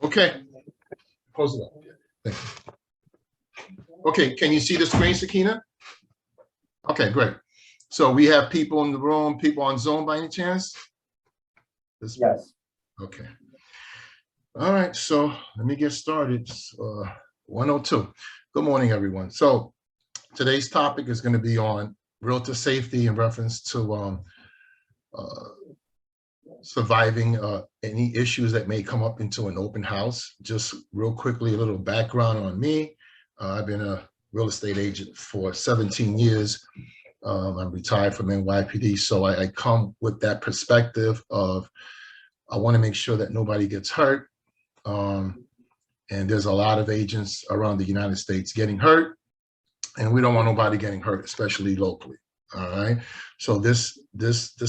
Okay, close it up. Thank you. Okay, can you see the screen, Sakina? Okay, great. So we have people in the room, people on Zoom by any chance? Yes. Okay. All right, so let me get started. 102. Good morning, everyone. So today's topic is going to be on realtor safety in reference to surviving any issues that may come up into an open house. Just real quickly, a little background on me. I've been a real estate agent for 17 years. I'm retired from NYPD, so I come with that perspective of I want to make sure that nobody gets hurt. And there's a lot of agents around the United States getting hurt, and we don't want nobody getting hurt, especially locally. All right. So this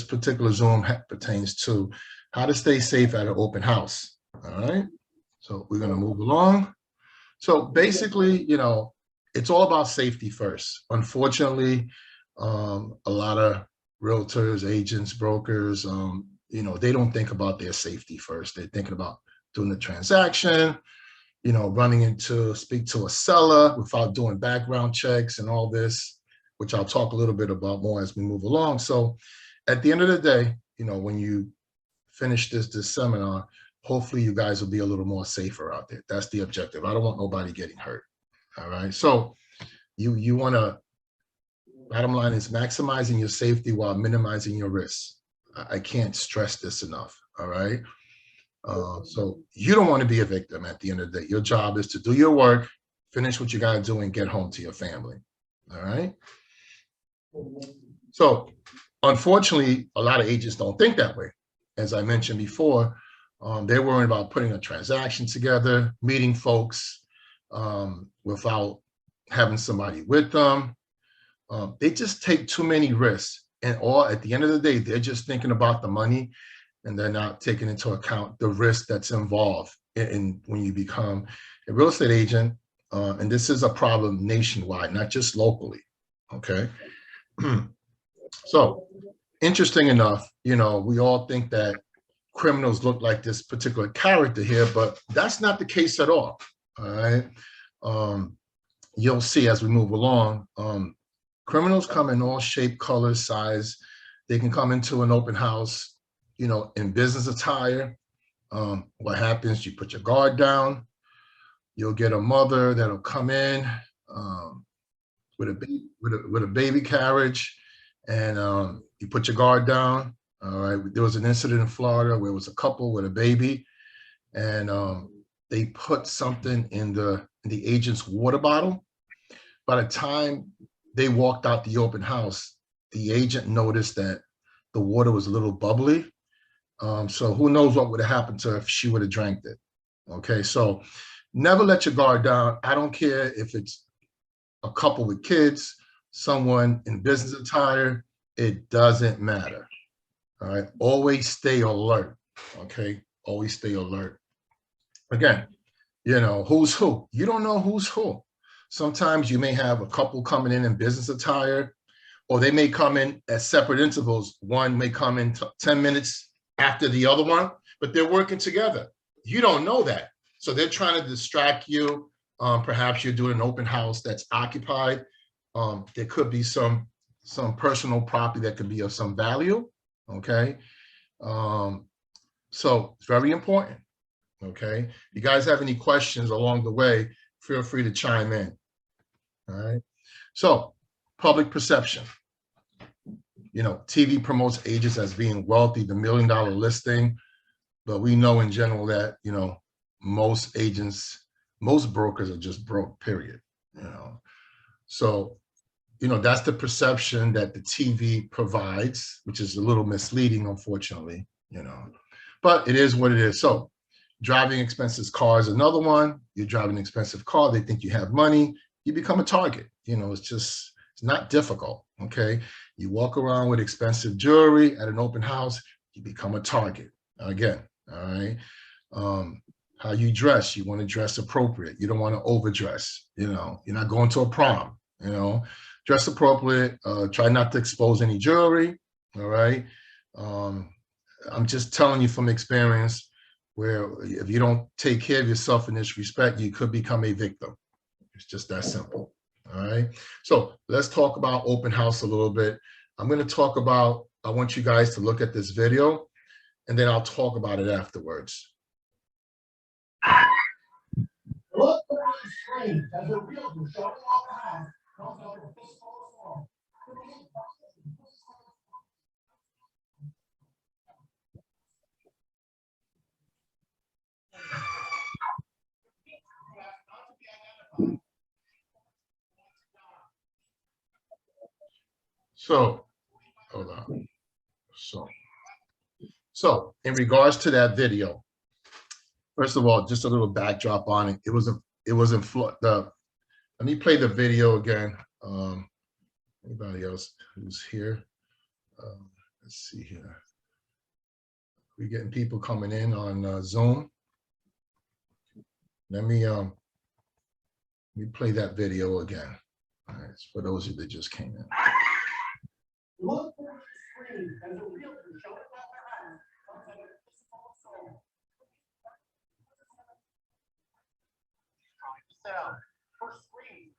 particular Zoom pertains to how to stay safe at an open house. All right. So we're going to move along. So basically, you know, it's all about safety first. Unfortunately, a lot of realtors, agents, brokers, you know, they don't think about their safety first. They're thinking about doing the transaction, you know, running to speak to a seller without doing background checks and all this, which I'll talk a little bit about more as we move along. So at the end of the day, you know, when you finish this seminar, hopefully you guys will be a little more safer out there. That's the objective. I don't want nobody getting hurt. All right. So you want to, bottom line is maximizing your safety while minimizing your risks. I can't stress this enough. All right. So you don't want to be a victim at the end of the day. Your job is to do your work, finish what you got to do, and get home to your family. All right. So unfortunately, a lot of agents don't think that way. As I mentioned before, they're worried about putting a transaction together, meeting folks without having somebody with them. They just take too many risks. And all at the end of the day, they're just thinking about the money, and they're not taking into account the risk that's involved in when you become a real estate agent. And this is a problem nationwide, not just locally. Okay. So interesting enough, you know, we all think that criminals look like this particular character here, but that's not the case at all. All right. You'll see as we move along, criminals come in all shape, colors, size. They can come into an open house, you know, in business attire. What happens, you put your guard down, you'll get a mother that'll come in with a baby carriage, and you put your guard down. All right. There was an incident in Florida where it was a couple with a baby, and they put something in the agent's water bottle. By the time they walked out the open house, the agent noticed that the water was a little bubbly. So who knows what would have happened to her if she would have drank it. Okay, so never let your guard down. I don't care if it's a couple with kids, someone in business attire, it doesn't matter. All right, always stay alert. Okay, always stay alert. Again, you know, who's who? You don't know who's who. Sometimes you may have a couple coming in business attire, or they may come in at separate intervals. One may come in 10 minutes after the other one, but they're working together. You don't know that. So they're trying to distract you. Perhaps you're doing an open house that's occupied. There could be some personal property that could be of some value. Okay. So it's very important. Okay. You guys have any questions along the way, feel free to chime in. All right. So public perception. You know, TV promotes agents as being wealthy, the $1 million listing, but we know in general that, you know, most agents, most brokers are just broke, period. You know, so, you know, that's the perception that the TV provides, which is a little misleading, unfortunately, you know, but it is what it is. So driving expensive cars, another one. You're driving an expensive car, they think you have money, you become a target. You know, it's not difficult. Okay. You walk around with expensive jewelry at an open house, you become a target. Again, all right. How you dress, you want to dress appropriate. You don't want to overdress. You know, you're not going to a prom, you know, dress appropriate. Try not to expose any jewelry. All right. I'm just telling you from experience, where if you don't take care of yourself in this respect, you could become a victim. It's just that simple. All right. So let's talk about open house a little bit. I'm going to talk about, I want you guys to look at this video and then I'll talk about it afterwards. Look at the screen as a realtor showing off the house. So, hold on. So in regards to that video, first of all, just a little backdrop on it. It was in Florida. Let me play the video again. Anybody else who's here? Let's see here. We're getting people coming in on Zoom. Let me play that video again. All right, it's for those of you that just came in. Look for the screen as a realtor showing off their house. Sell for screen.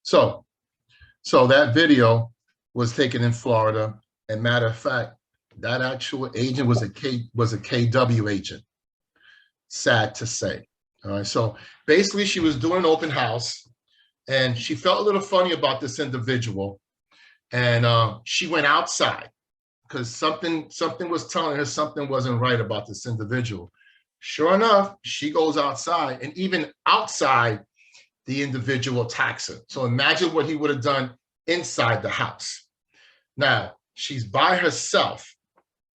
So that video was taken in Florida, and matter of fact, that actual agent was a KW agent. Sad to say. All right. So basically, she was doing an open house, and she felt a little funny about this individual, and she went outside because something was telling her something wasn't right about this individual. Sure enough, she goes outside, and even outside, the individual attacks her. So imagine what he would have done inside the house. Now, she's by herself.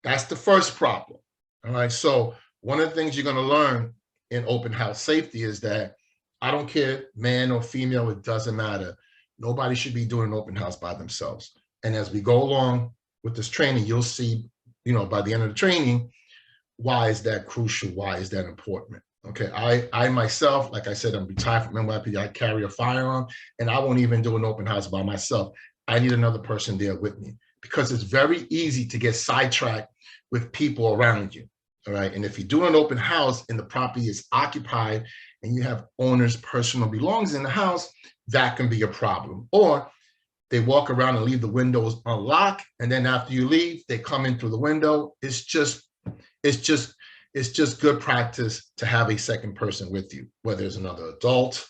That's the first problem. All right. So one of the things you're going to learn in open house safety is that I don't care, man or female, it doesn't matter. Nobody should be doing an open house by themselves. And as we go along with this training, you'll see, by the end of the training, why is that crucial? Why is that important? Okay, I myself, like I said, I'm retired from NYPD. I carry a firearm, and I won't even do an open house by myself. I need another person there with me because it's very easy to get sidetracked with people around you. All right, and if you do an open house and the property is occupied and you have owners' personal belongings in the house, that can be a problem. Or they walk around and leave the windows unlocked, and then after you leave, they come in through the window. It's just good practice to have a second person with you, whether it's another adult,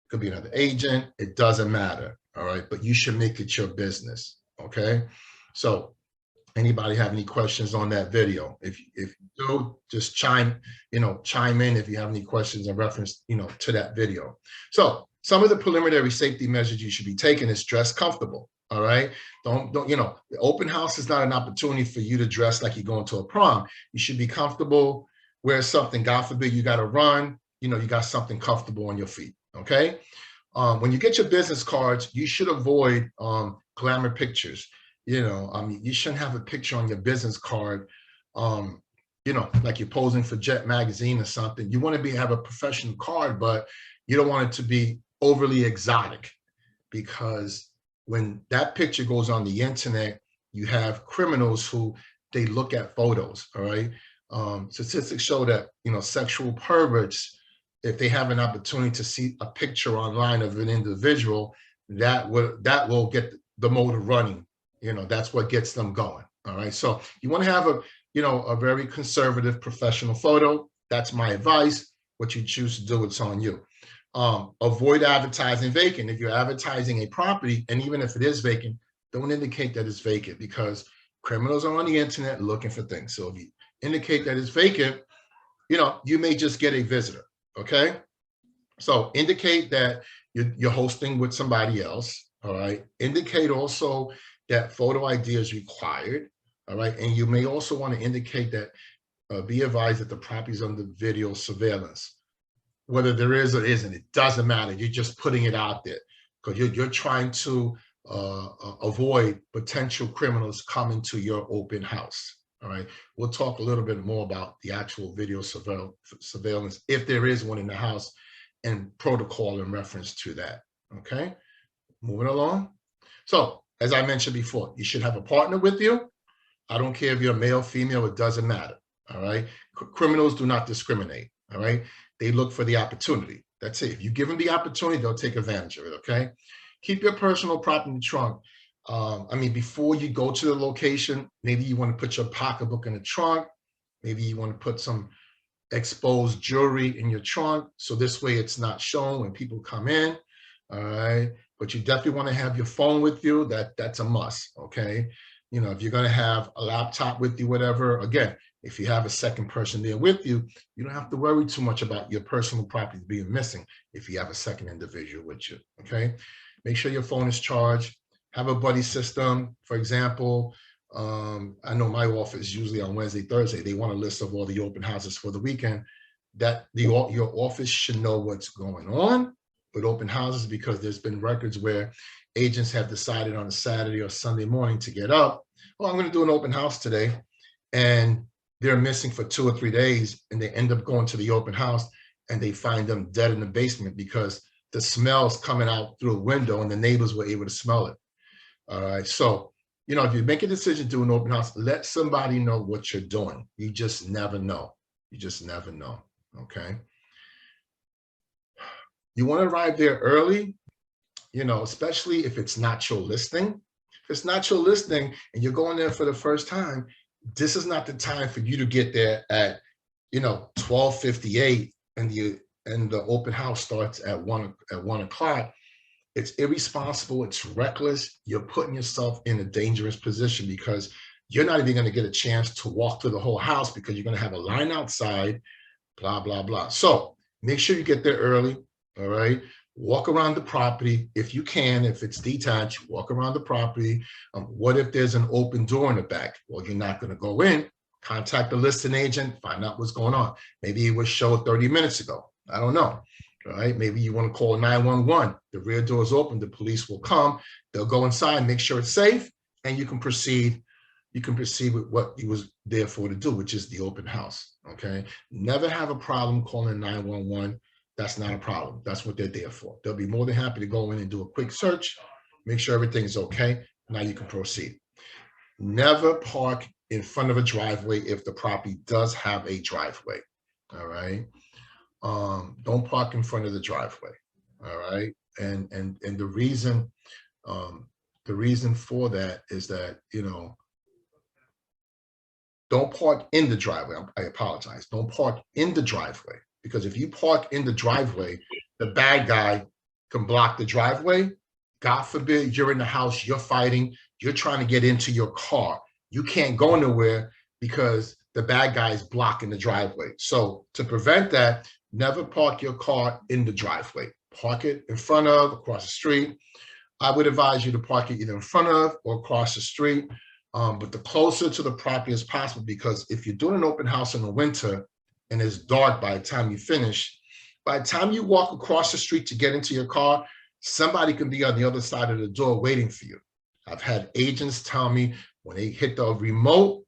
could be another agent, it doesn't matter. All right, but you should make it your business. Okay, so anybody have any questions on that video? If you do, just chime in if you have any questions in reference, to that video. So some of the preliminary safety measures you should be taking is dress comfortable. All right. Don't, the open house is not an opportunity for you to dress like you're going to a prom. You should be comfortable, wear something, God forbid you got to run, you got something comfortable on your feet. Okay. When you get your business cards, you should avoid glamour pictures. You shouldn't have a picture on your business card, like you're posing for Jet magazine or something. You want to have a professional card, but you don't want it to be overly exotic, because when that picture goes on the internet, you have criminals who they look at photos. All right. Statistics show that, sexual perverts, if they have an opportunity to see a picture online of an individual, that will get the motor running. That's what gets them going. All right. So you want to have a very conservative professional photo. That's my advice. What you choose to do, it's on you. Avoid advertising vacant. If you're advertising a property, and even if it is vacant, don't indicate that it's vacant, because criminals are on the internet looking for things. So if you indicate that it's vacant, you may just get a visitor. Okay. So indicate that you're hosting with somebody else. All right. Indicate also that photo ID is required. All right. And you may also want to indicate that be advised that the property is under video surveillance. Whether there is or isn't, it doesn't matter. You're just putting it out there because you're trying to avoid potential criminals coming to your open house. All right. We'll talk a little bit more about the actual video surveillance, if there is one in the house, and protocol in reference to that. Okay. Moving along. So, as I mentioned before, you should have a partner with you. I don't care if you're male, female, it doesn't matter. All right. Criminals do not discriminate. All right. They look for the opportunity. That's it. If you give them the opportunity, they'll take advantage of it. Okay. Keep your personal property in the trunk. I mean, before you go to the location, maybe you want to put your pocketbook in the trunk. Maybe you want to put some exposed jewelry in your trunk. So this way it's not shown when people come in. All right. But you definitely want to have your phone with you. That's a must. Okay. You know, if you're going to have a laptop with you, whatever, again, if you have a second person there with you, you don't have to worry too much about your personal property being missing if you have a second individual with you. Okay. Make sure your phone is charged. Have a buddy system. For example, I know my office usually on Wednesday, Thursday, they want a list of all the open houses for the weekend. That your office should know what's going on with open houses, because there's been records where agents have decided on a Saturday or Sunday morning to get up. Well, I'm going to do an open house today, and they're missing for 2 or 3 days, and they end up going to the open house and they find them dead in the basement because the smell's coming out through a window and the neighbors were able to smell it. All right. So, you know, if you make a decision to do an open house, let somebody know what you're doing. You just never know. You just never know. Okay. You want to arrive there early, you know, especially if it's not your listing. If it's not your listing and you're going there for the first time, this is not the time for you to get there at, you know, 12:58 and the open house starts at 1 o'clock. It's irresponsible. It's reckless. You're putting yourself in a dangerous position because you're not even going to get a chance to walk through the whole house because you're going to have a line outside, blah, blah, blah. So make sure you get there early. All right. Walk around the property if you can. If it's detached, walk around the property. What if there's an open door in the back? Well, you're not going to go in. Contact the listing agent, find out what's going on. Maybe it was showed 30 minutes ago. I don't know. All right. Maybe you want to call 911. The rear door is open. The police will come. They'll go inside, make sure it's safe, and you can proceed. You can proceed with what you was there for to do, which is the open house. Okay. Never have a problem calling 911. That's not a problem. That's what they're there for. They'll be more than happy to go in and do a quick search, make sure everything is okay. Now you can proceed. Never park in front of a driveway if the property does have a driveway. All right. Don't park in front of the driveway. All right. And the reason for that is that, you know, don't park in the driveway. I apologize. Don't park in the driveway, because if you park in the driveway, the bad guy can block the driveway. God forbid you're in the house, you're fighting, you're trying to get into your car. You can't go nowhere because the bad guy is blocking the driveway. So to prevent that, never park your car in the driveway. Park it in front of, across the street. I would advise you to park it either in front of or across the street, but the closer to the property as possible, because if you're doing an open house in the winter and it's dark by the time you finish, by the time you walk across the street to get into your car, somebody can be on the other side of the door waiting for you. I've had agents tell me when they hit the remote,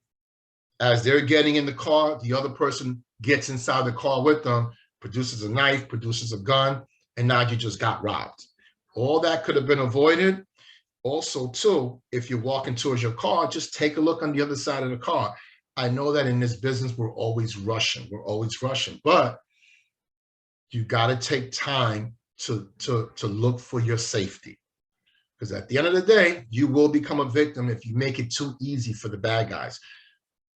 as they're getting in the car, the other person gets inside the car with them, produces a knife, produces a gun, and now you just got robbed. All that could have been avoided. Also, too, if you're walking towards your car, just take a look on the other side of the car. I know that in this business, we're always rushing. But you got to take time to look for your safety. Because at the end of the day, you will become a victim if you make it too easy for the bad guys.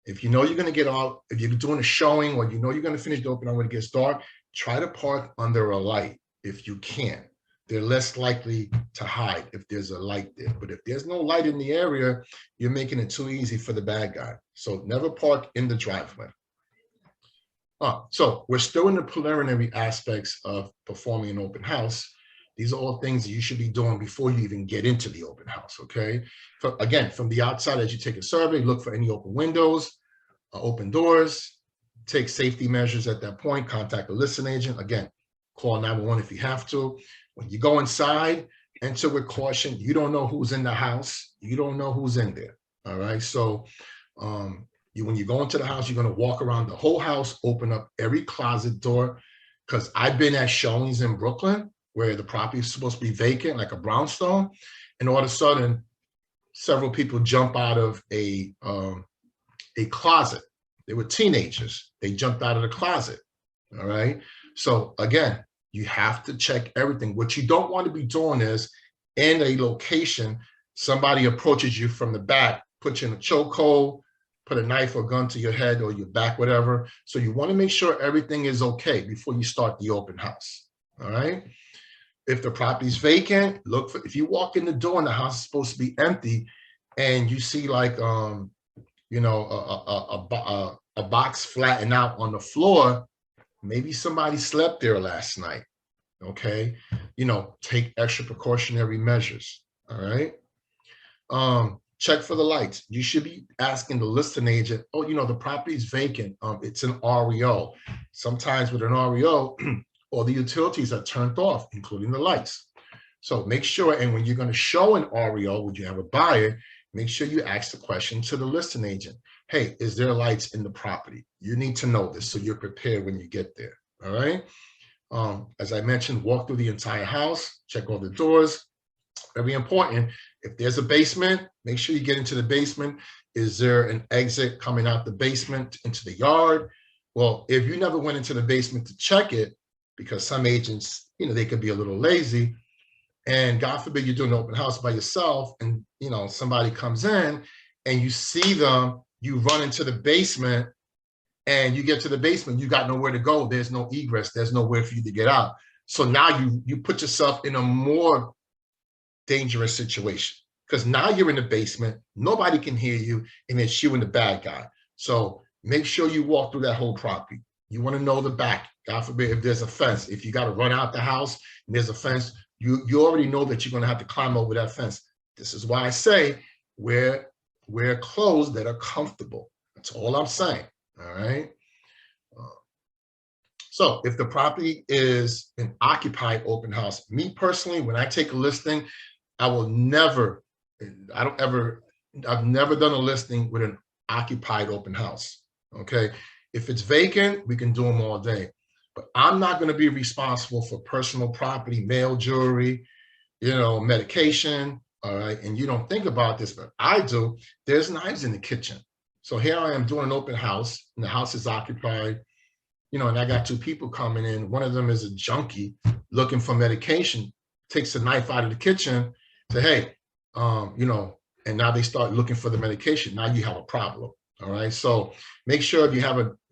If you know you're going to get out, if you're doing a showing or you know you're going to finish the open hour when it gets dark, try to park under a light if you can. They're less likely to hide if there's a light there. But if there's no light in the area, you're making it too easy for the bad guy. So never park in the driveway. So we're still in the preliminary aspects of performing an open house. These are all things that you should be doing before you even get into the open house, okay? Again, from the outside, as you take a survey, look for any open windows, open doors, take safety measures at that point, contact a listing agent. Again, call 911 if you have to. When you go inside, enter with caution. You don't know who's in the house. You don't know who's in there, all right? So When you go into the house, you're going to walk around the whole house, open up every closet door, because I've been at showings in Brooklyn where the property is supposed to be vacant, like a brownstone, and all of a sudden, several people jump out of a closet. They were teenagers. They jumped out of the closet. All right. So again, you have to check everything. What you don't want to be doing is, in a location, somebody approaches you from the back, puts you in a chokehold, put a knife or gun to your head or your back, whatever. So you want to make sure everything is okay before you start the open house. All right. If the property's vacant, look for, if you walk in the door and the house is supposed to be empty, and you see like you know, a box flattened out on the floor, maybe somebody slept there last night. Okay, you know, take extra precautionary measures. All right. Check for the lights. You should be asking the listing agent, oh, you know, the property is vacant. It's an REO. Sometimes with an REO, all the utilities are turned off, including the lights. So make sure, and when you're going to show an REO, when you have a buyer, make sure you ask the question to the listing agent. Hey, is there lights in the property? You need to know this so you're prepared when you get there. All right. As I mentioned, walk through the entire house, check all the doors. Very important. If there's a basement, make sure you get into the basement. Is there an exit coming out the basement into the yard? Well, if you never went into the basement to check it, because some agents, you know, they could be a little lazy, and God forbid you're doing an open house by yourself, and you know somebody comes in and you see them, you run into the basement, and you get to the basement, you got nowhere to go. There's no egress. There's nowhere for you to get out. So now you put yourself in a more dangerous situation, because now you're in the basement, nobody can hear you, and it's you and the bad guy. So make sure you walk through that whole property. You want to know the back. God forbid if there's a fence, if you got to run out the house and there's a fence, you already know that you're going to have to climb over that fence. This is why I say wear clothes that are comfortable. That's all I'm saying. All right. So if the property is an occupied open house, me personally, when I take a listing, I've never done a listing with an occupied open house. Okay. If it's vacant, we can do them all day. But I'm not going to be responsible for personal property, male jewelry, you know, medication. All right. And you don't think about this, but I do. There's knives in the kitchen. So here I am doing an open house, and the house is occupied, you know, and I got two people coming in. One of them is a junkie looking for medication, takes a knife out of the kitchen, say, hey, you know, and now they start looking for the medication. Now you have a problem. All right. So make sure if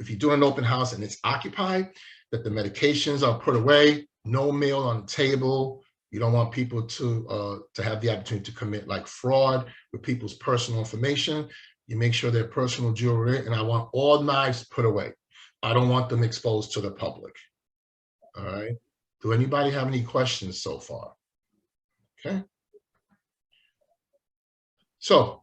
you're doing an open house and it's occupied, that the medications are put away, no mail on the table. You don't want people to have the opportunity to commit like fraud with people's personal information. You make sure they're personal jewelry, and I want all knives put away. I don't want them exposed to the public. All right. Do anybody have any questions so far? Okay. So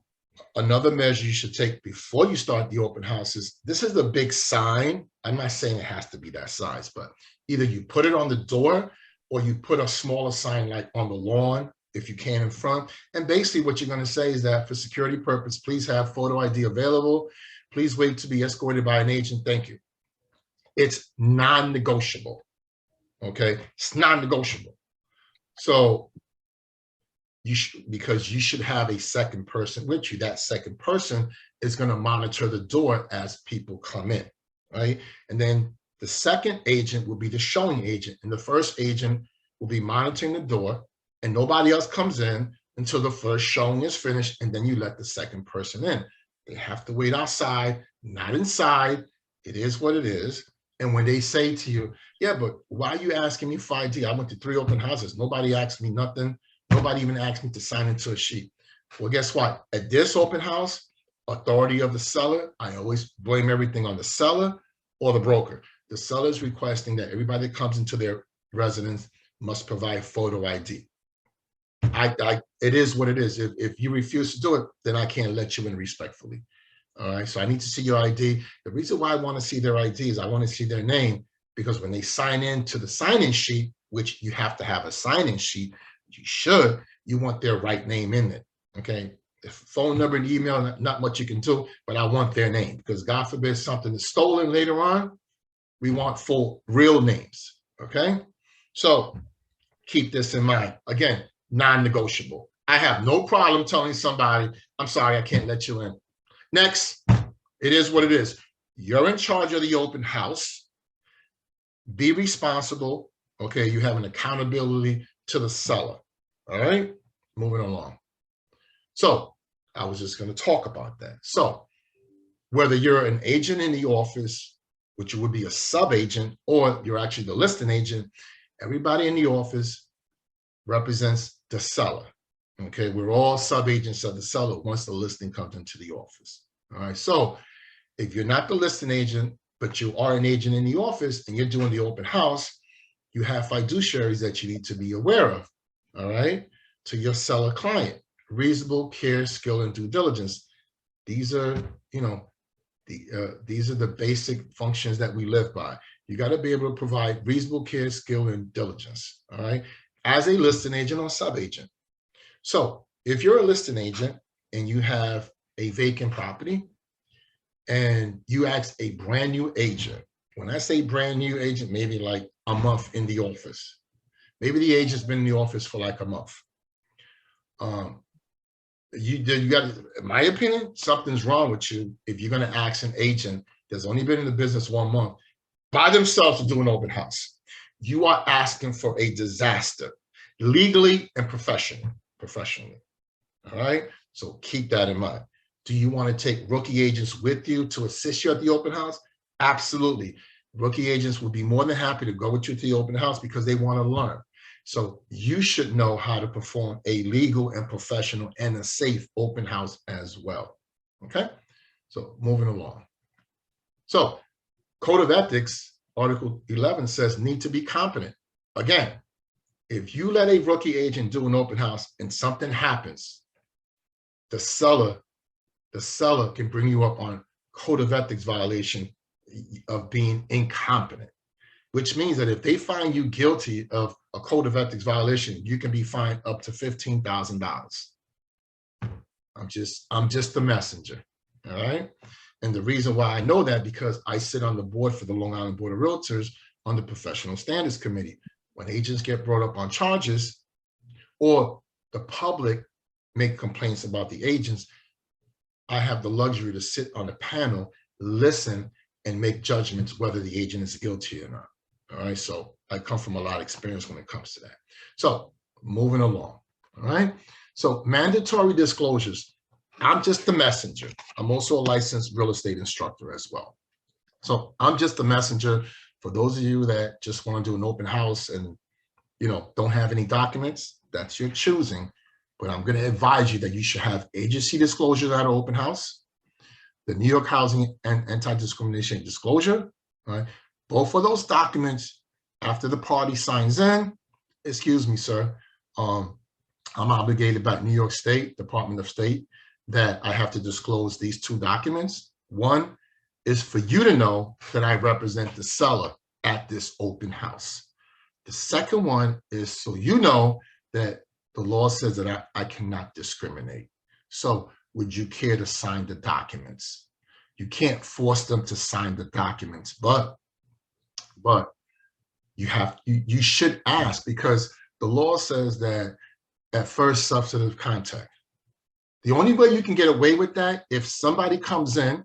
another measure you should take before you start the open house is, this is the big sign. I'm not saying it has to be that size, but either you put it on the door or you put a smaller sign like on the lawn, if you can, in front. And basically what you're going to say is that for security purpose, please have photo ID available. Please wait to be escorted by an agent. Thank you. It's non-negotiable. Okay. It's non-negotiable. So because you should have a second person with you. That second person is going to monitor the door as people come in, right? And then the second agent will be the showing agent, and the first agent will be monitoring the door, and nobody else comes in until the first showing is finished, and then you let the second person in. They have to wait outside, not inside. It is what it is. And when they say to you, yeah, but why are you asking me for ID? I went to 3 open houses. Nobody asked me nothing. Nobody even asked me to sign into a sheet. Well, guess what? At this open house, authority of the seller, I always blame everything on the seller or the broker. The seller is requesting that everybody that comes into their residence must provide photo ID. It is what it is. If you refuse to do it, then I can't let you in respectfully. All right. So I need to see your ID. The reason why I want to see their ID is I want to see their name, because when they sign in to the sign-in sheet, which you have to have a sign-in sheet, you want their right name in it. Okay. If phone number and email, not much you can do, but I want their name, because God forbid something is stolen later on, we want full real names, okay? So keep this in mind. Again, non-negotiable. I have no problem telling somebody, I'm sorry, I can't let you in. Next, it is what it is. You're in charge of the open house. Be responsible, okay? You have an accountability to the seller, all right? Moving along. So I was just going to talk about that. So whether you're an agent in the office, which would be a sub-agent, or you're actually the listing agent, everybody in the office represents the seller. Okay, we're all sub-agents of the seller once the listing comes into the office. All right, so if you're not the listing agent, but you are an agent in the office and you're doing the open house, you have fiduciaries that you need to be aware of, all right, to your seller client. Reasonable care, skill, and due diligence. These are, you know, these are the basic functions that we live by. You got to be able to provide reasonable care, skill, and diligence, all right, as a listing agent or sub-agent. So if you're a listing agent and you have a vacant property and you ask a brand new agent, when I say brand new agent, maybe like a month in the office, maybe the agent's been in the office for like a month. You got, in my opinion, something's wrong with you if you're going to ask an agent that's only been in the business 1 month by themselves to do an open house. You are asking for a disaster, legally and professionally. All right, so keep that in mind. Do you want to take rookie agents with you to assist you at the open house? Absolutely. Rookie agents will be more than happy to go with you to the open house because they want to learn. So you should know how to perform a legal and professional and a safe open house as well. Okay, so moving along. So Code of Ethics, Article 11 says need to be competent. Again, if you let a rookie agent do an open house and something happens, the seller can bring you up on Code of Ethics violation of being incompetent, which means that if they find you guilty of a Code of Ethics violation, you can be fined up to $15,000. I'm just the messenger, all right? And the reason why I know that, because I sit on the board for the Long Island Board of Realtors on the Professional Standards Committee. When agents get brought up on charges or the public make complaints about the agents, I have the luxury to sit on the panel, listen, and make judgments whether the agent is guilty or not. All right, so I come from a lot of experience when it comes to that. So moving along, all right? So mandatory disclosures. I'm just the messenger. I'm also a licensed real estate instructor as well. So I'm just the messenger for those of you that just want to do an open house and, you know, don't have any documents. That's your choosing. But I'm going to advise you that you should have agency disclosures at an open house, the New York Housing and Anti-Discrimination Disclosure, right? Both of those documents, after the party signs in, excuse me, sir, I'm obligated by New York State, Department of State, that I have to disclose these 2 documents. One is for you to know that I represent the seller at this open house. The second one is so you know that the law says that I cannot discriminate. So would you care to sign the documents? You can't force them to sign the documents, but you should ask, because the law says that at first substantive contact. The only way you can get away with that, if somebody comes in,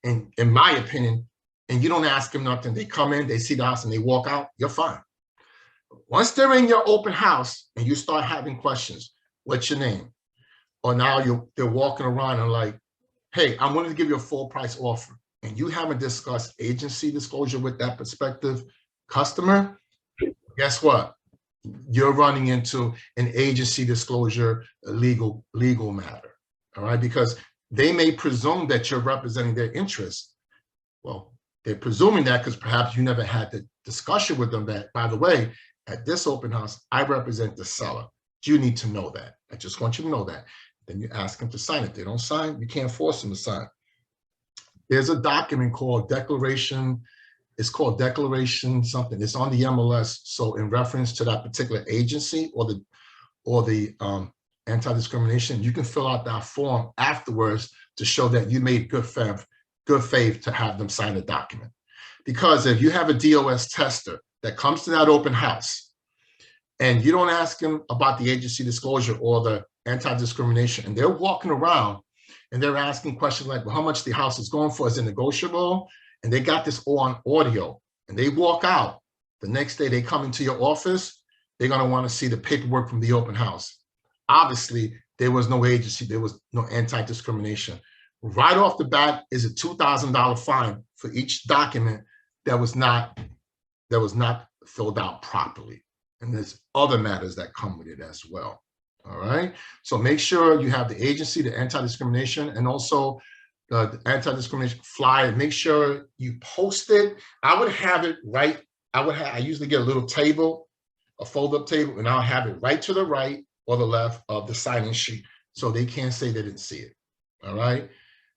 and in my opinion, and you don't ask them nothing, they come in, they see the house and they walk out, you're fine. Once they're in your open house and you start having questions, what's your name? Or now they're walking around and like, hey, I'm willing to give you a full price offer. And you haven't discussed agency disclosure with that prospective customer, guess what? You're running into an agency disclosure, a legal matter, all right? Because they may presume that you're representing their interests. Well, they're presuming that because perhaps you never had the discussion with them that, by the way, at this open house, I represent the seller. You need to know that. I just want you to know that. Then you ask them to sign it. They don't sign, you can't force them to sign. There's a document called Declaration. It's called Declaration something. It's on the MLS. So in reference to that particular agency or the anti-discrimination, you can fill out that form afterwards to show that you made good faith to have them sign a document. Because if you have a DOS tester that comes to that open house and you don't ask them about the agency disclosure or the anti-discrimination, and they're walking around and they're asking questions like, well, how much the house is going for? Is it negotiable? And they got this all on audio, and they walk out. The next day they come into your office, they're going to want to see the paperwork from the open house. Obviously, there was no agency, there was no anti-discrimination. Right off the bat is a $2,000 fine for each document that was not filled out properly. And there's other matters that come with it as well. All right. So make sure you have the agency, the anti-discrimination, and also the anti-discrimination flyer. Make sure you post it. I would have it right. I usually get a little table, a fold-up table, and I'll have it right to the right or the left of the sign-in sheet so they can't say they didn't see it. All right.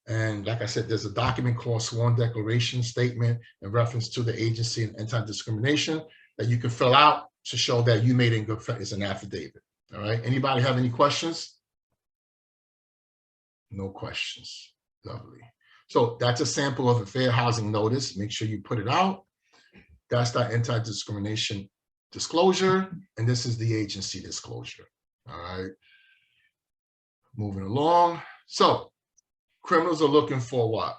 And like I said, there's a document called sworn declaration statement in reference to the agency and anti-discrimination that you can fill out to show that you made it in good faith. It's an affidavit. All right. Anybody have any questions? No questions. Lovely. So that's a sample of a fair housing notice. Make sure you put it out. That's the anti-discrimination disclosure. And this is the agency disclosure. All right. Moving along. So criminals are looking for what?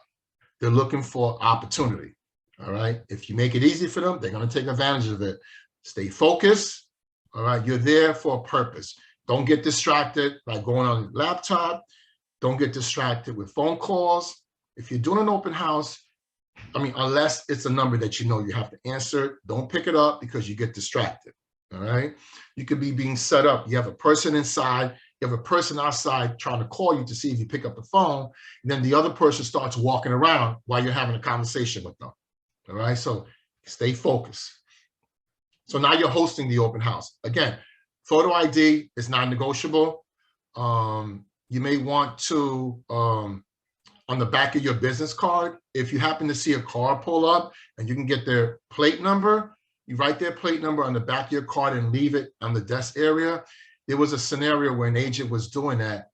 They're looking for opportunity. All right. If you make it easy for them, they're going to take advantage of it. Stay focused. All right. You're there for a purpose. Don't get distracted by going on your laptop. Don't get distracted with phone calls. If you're doing an open house, unless it's a number that you know you have to answer, don't pick it up because you get distracted. All right. You could be being set up. You have a person inside. You have a person outside trying to call you to see if you pick up the phone. And then the other person starts walking around while you're having a conversation with them. All right. So stay focused. So now you're hosting the open house. Again, photo ID is non-negotiable. You may want to, on the back of your business card, if you happen to see a car pull up and you can get their plate number, you write their plate number on the back of your card and leave it on the desk area. There was a scenario where an agent was doing that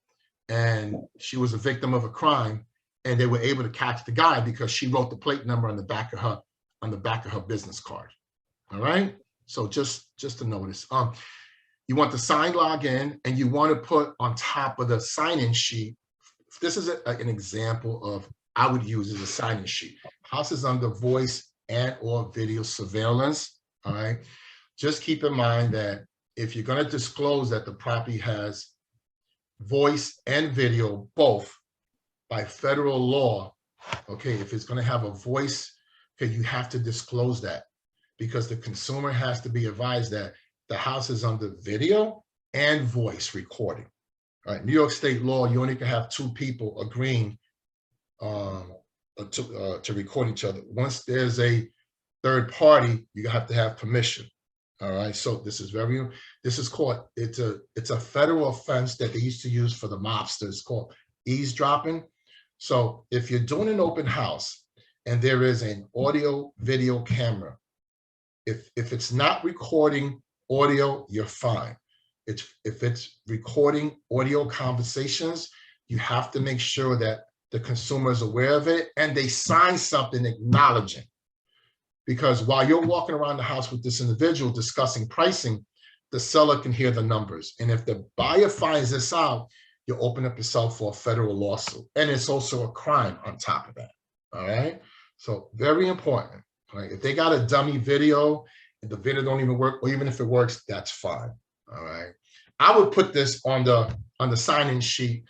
and she was a victim of a crime, and they were able to catch the guy because she wrote the plate number on the back of her business card. All right. So just to notice, you want the signed login, and you want to put on top of the sign-in sheet. This is an example of I would use as a sign-in sheet. House is under voice and or video surveillance. All right. Just keep in mind that if you're going to disclose that the property has voice and video both by federal law, okay, if it's going to have a voice, okay, you have to disclose that because the consumer has to be advised that the house is under video and voice recording. All right, New York State law, you only can have two people agreeing to record each other. Once there's a third party, you have to have permission. All right, so this is called, it's a federal offense that they used to use for the mobsters called eavesdropping. So if you're doing an open house and there is an audio video camera, if it's not recording audio, you're fine. If it's recording audio conversations, you have to make sure that the consumer is aware of it and they sign something acknowledging. Because while you're walking around the house with this individual discussing pricing, the seller can hear the numbers. And if the buyer finds this out, you open up yourself for a federal lawsuit. And it's also a crime on top of that. All right. So very important. Right? If they got a dummy video and the video don't even work, or even if it works, that's fine. All right. I would put this on the sign-in sheet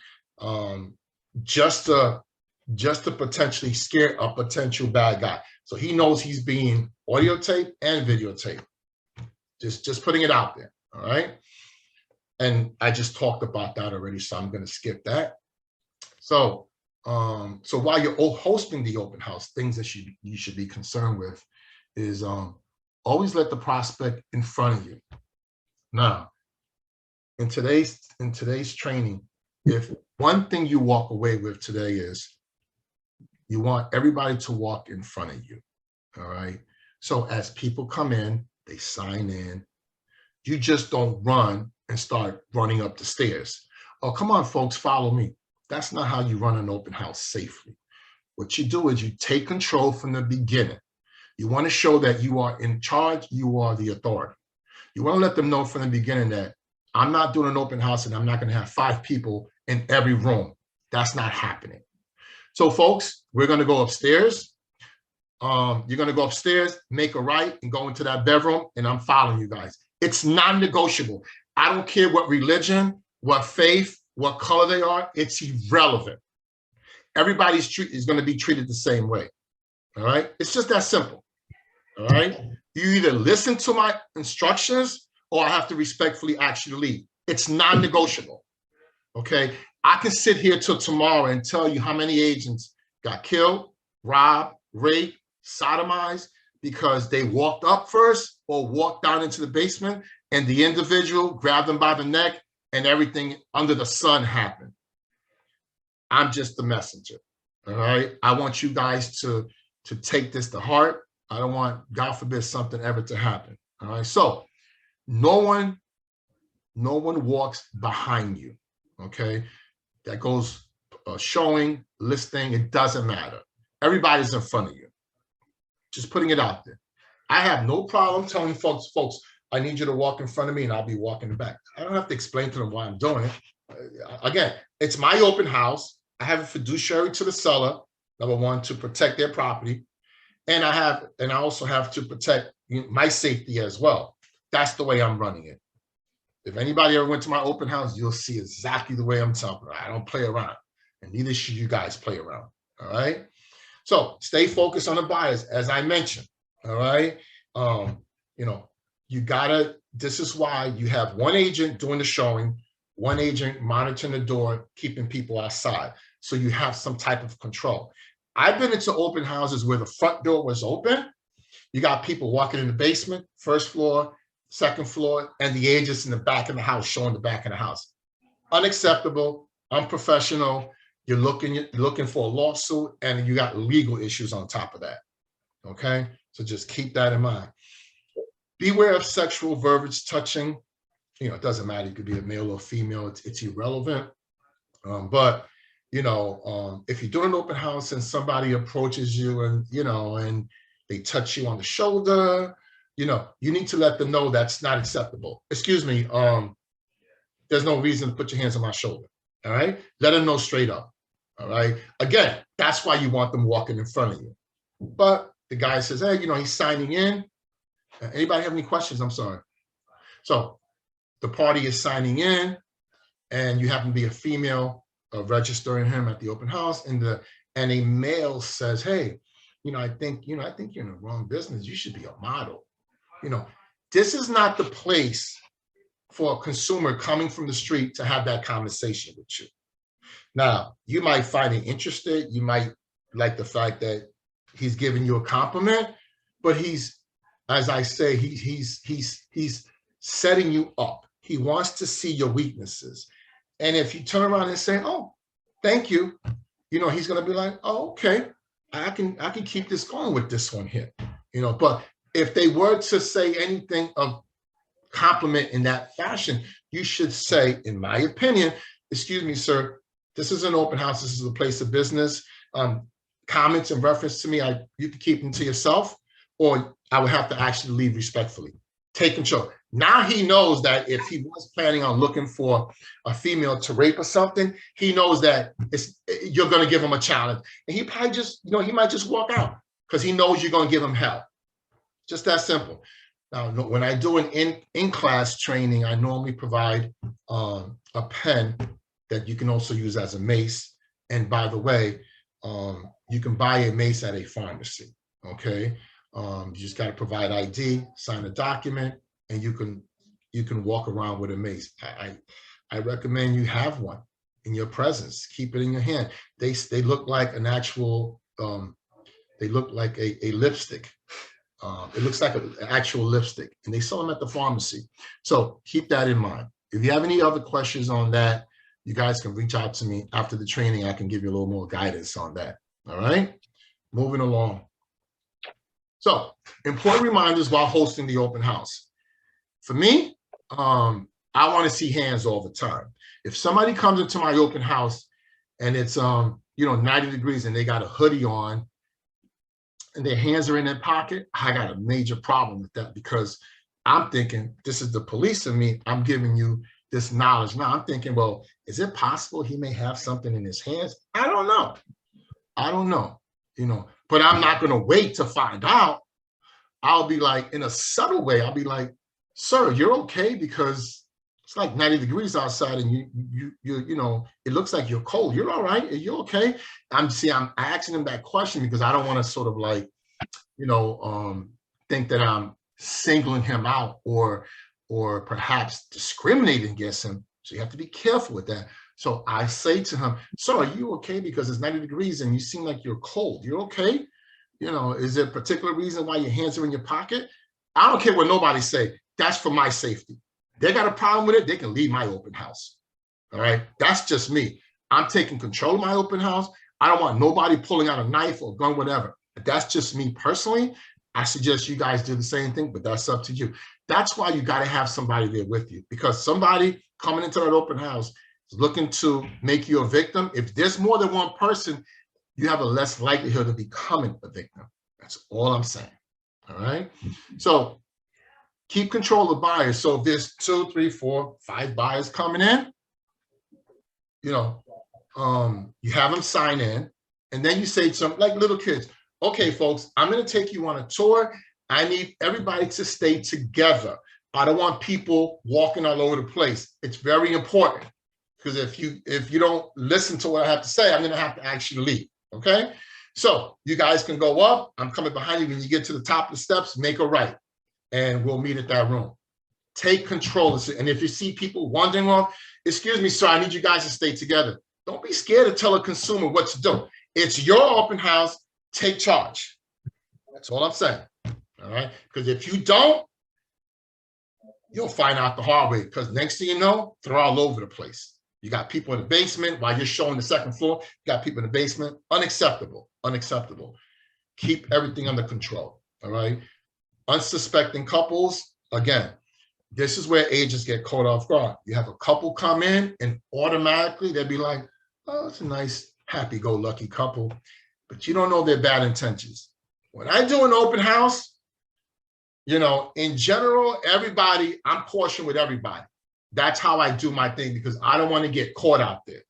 just to potentially scare a potential bad guy. So he knows he's being audio taped and videotaped. Just putting it out there. All right. And I just talked about that already, so I'm going to skip that. So so while you're hosting the open house, things that you should be concerned with is always let the prospect in front of you. Now, in today's training, if one thing you walk away with today is you want everybody to walk in front of you. All right. So as people come in, they sign in. You just don't run and start running up the stairs. oh, come on, folks, follow me. That's not how you run an open house safely. What you do is you take control from the beginning. You want to show that you are in charge, you are the authority. You want to let them know from the beginning that I'm not doing an open house and I'm not going to have 5 people in every room. That's not happening. So folks, we're going to go upstairs. You're going to go upstairs, make a right, and go into that bedroom, and I'm following you guys. It's non-negotiable. I don't care what religion, what faith, what color they are. It's irrelevant. Everybody's is going to be treated the same way. All right? It's just that simple. All right? You either listen to my instructions or I have to respectfully ask you to leave. It's non-negotiable. Okay? I can sit here till tomorrow and tell you how many agents got killed, robbed, raped, sodomized because they walked up first or walked down into the basement and the individual grabbed them by the neck and everything under the sun happened. I'm just the messenger. All right. I want you guys to take this to heart. I don't want, God forbid, something ever to happen. All right. So no one walks behind you. Okay. That goes showing, listing, it doesn't matter. Everybody's in front of you. Just putting it out there. I have no problem telling folks, I need you to walk in front of me and I'll be walking back. I don't have to explain to them why I'm doing it. Again, it's my open house. I have a fiduciary to the seller, number one, to protect their property. And I also have to protect my safety as well. That's the way I'm running it. If anybody ever went to my open house, you'll see exactly the way I'm talking. I don't play around, and neither should you guys play around. All right. So stay focused on the buyers, as I mentioned. All right. This is why you have one agent doing the showing, one agent monitoring the door, keeping people outside. So you have some type of control. I've been into open houses where the front door was open. You got people walking in the basement, first floor, second floor, and the agents in the back of the house showing the back of the house. Unacceptable, unprofessional. You're looking for a lawsuit, and you got legal issues on top of that. Okay, so just keep that in mind. Beware of sexual verbiage, touching. It doesn't matter. You could be a male or female. It's irrelevant. But if you're doing an open house and somebody approaches you and they touch you on the shoulder, you need to let them know that's not acceptable. Excuse me. There's no reason to put your hands on my shoulder. All right. Let them know straight up. All right. Again, that's why you want them walking in front of you. But the guy says, hey, he's signing in. Anybody have any questions? I'm sorry. So the party is signing in, and you happen to be a female registering him at the open house, and a male says, hey, I think you're in the wrong business. You should be a model. This is not the place for a consumer coming from the street to have that conversation with you. Now, you might find it interesting. You might like the fact that he's giving you a compliment, but he's, as I say, he's setting you up. He wants to see your weaknesses. And if you turn around and say, oh, thank you, he's going to be like, oh, okay, I can keep this going with this one here. But if they were to say anything of compliment in that fashion, you should say, in my opinion, excuse me, sir, this is an open house. This is a place of business. Comments in reference to me, you can keep them to yourself, or I would have to actually leave respectfully. Take control. Now he knows that if he was planning on looking for a female to rape or something, he knows that you're going to give him a challenge. And he probably just, he might just walk out because he knows you're going to give him hell. Just that simple. Now, when I do an in-class training, I normally provide a pen that you can also use as a mace. And by the way, you can buy a mace at a pharmacy, okay? You just got to provide ID, sign a document, and you can walk around with a mace. I recommend you have one in your presence. Keep it in your hand. They look like an actual, they look like a lipstick. It looks like an actual lipstick, and they sell them at the pharmacy. So keep that in mind. If you have any other questions on that, you guys can reach out to me after the training. I can give you a little more guidance on that. All right, moving along. So important reminders while hosting the open house. For me, I want to see hands all the time. If somebody comes into my open house and it's 90 degrees and they got a hoodie on and their hands are in their pocket, I got a major problem with that, because I'm thinking, this is the police in me. I'm giving you this knowledge. Now I'm thinking, well, is it possible he may have something in his hands? I don't know. But I'm not going to wait to find out. I'll be like, in a subtle way, I'll be like, sir, you're okay, because it's like 90 degrees outside and it looks like you're cold. You're all right. Are you okay? I'm asking him that question because I don't want to sort of like, think that I'm singling him out or perhaps discriminating against him. So you have to be careful with that. So I say to him, sir, are you okay? Because it's 90 degrees and you seem like you're cold. You're okay? Is there a particular reason why your hands are in your pocket? I don't care what nobody say. That's for my safety. They got a problem with it, they can leave my open house. All right? That's just me. I'm taking control of my open house. I don't want nobody pulling out a knife or gun, whatever. But that's just me personally. I suggest you guys do the same thing, but that's up to you. That's why you got to have somebody there with you, because somebody coming into that open house is looking to make you a victim. If there's more than one person, you have a less likelihood of becoming a victim. That's all I'm saying. All right. So keep control of buyers. So if there's 2, 3, 4, 5 buyers coming in, you have them sign in, and then you say to them, like little kids, okay, folks, I'm going to take you on a tour. I need everybody to stay together. I don't want people walking all over the place. It's very important, because if you don't listen to what I have to say, I'm going to have to actually leave. Okay, so you guys can go up. I'm coming behind you. When you get to the top of the steps, make a right, and we'll meet at that room. Take control. And if you see people wandering off, excuse me, sir, I need you guys to stay together. Don't be scared to tell a consumer what to do. It's your open house. Take charge. That's all I'm saying. All right, because if you don't, you'll find out the hard way, because next thing you know, they're all over the place. You got people in the basement while you're showing the second floor. You got people in the basement. Unacceptable. Unacceptable. Keep everything under control. All right. Unsuspecting couples. Again, this is where agents get caught off guard. You have a couple come in and automatically they'll be like, oh, it's a nice, happy-go-lucky couple. But you don't know their bad intentions. When I do an open house, in general, everybody, I'm cautious with everybody. That's how I do my thing, because I don't want to get caught out there.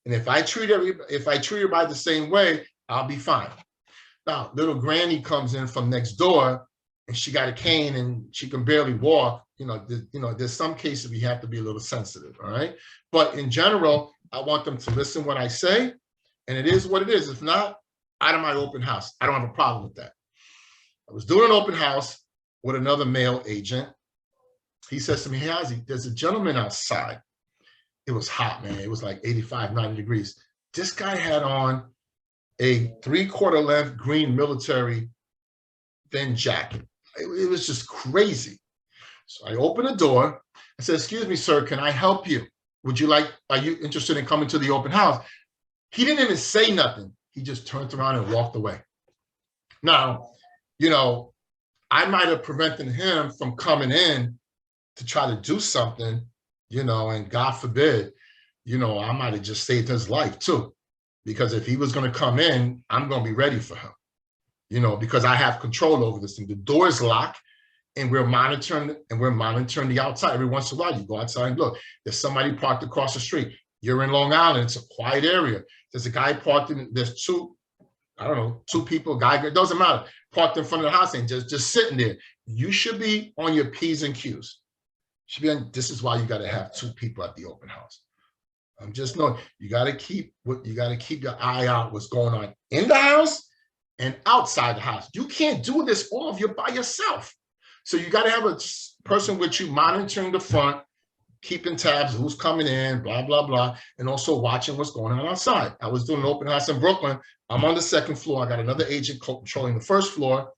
And if I treat everybody the same way, I'll be fine. Now, little granny comes in from next door and she got a cane and she can barely walk. There's some cases we have to be a little sensitive, all right? But in general, I want them to listen what I say, and it is what it is. If not, out of my open house. I don't have a problem with that. I was doing an open house with another male agent. He says to me, hey, Ozzy, there's a gentleman outside. It was hot, man. It was like 85, 90 degrees. This guy had on a 3/4 length green military thin jacket. It was just crazy. So I opened the door. I said, excuse me, sir, can I help you? Are you interested in coming to the open house? He didn't even say nothing. He just turned around and walked away. Now, I might have prevented him from coming in to try to do something, and God forbid, I might have just saved his life too. Because if he was going to come in, I'm going to be ready for him, because I have control over this thing. The door is locked and we're monitoring the outside. Every once in a while, you go outside and look. There's somebody parked across the street. You're in Long Island. It's a quiet area. There's a guy parked in, there's two people, it doesn't matter, parked in front of the house and just sitting there. You should be on your P's and Q's. This is why you got to have 2 people at the open house. I'm just knowing you got to keep your eye out what's going on in the house and outside the house. You can't do this all of you by yourself. So you got to have a person with you monitoring the front, keeping tabs, who's coming in, blah, blah, blah, and also watching what's going on outside. I was doing an open house in Brooklyn. I'm on the 2nd floor. I got another agent controlling the 1st floor.